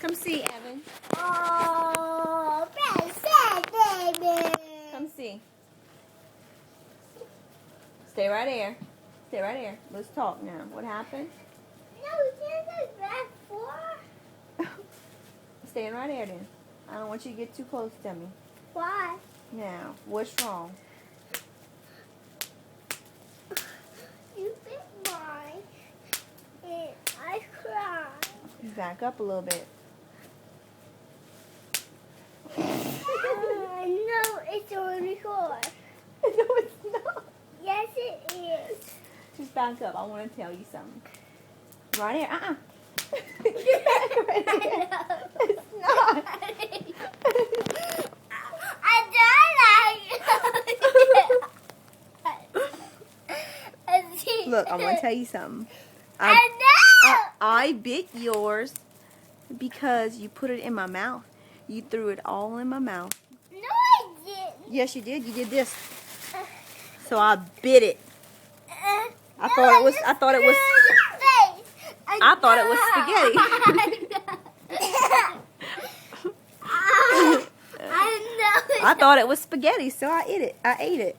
Come see, Evan. Oh, princess baby. Come see. Stay right there. Stay right there. Let's talk now. What happened? No, this is back for. Staying right there then. I don't want you to get too close to me. Why? Now, what's wrong? You bit mine. And I cried. Back up a little bit. No, it's on record. No, it's not. Yes, it is. Just back up. I want to tell you something. Right here. I It's not. Look, I want to tell you something. I bit yours because you put it in my mouth. You threw it all in my mouth. No, I didn't. Yes, you did. You did this. So I bit it. I No, thought it was. just I thought it was. threw it in your face. I thought it was spaghetti. I thought it was spaghetti, so I ate it. I ate it.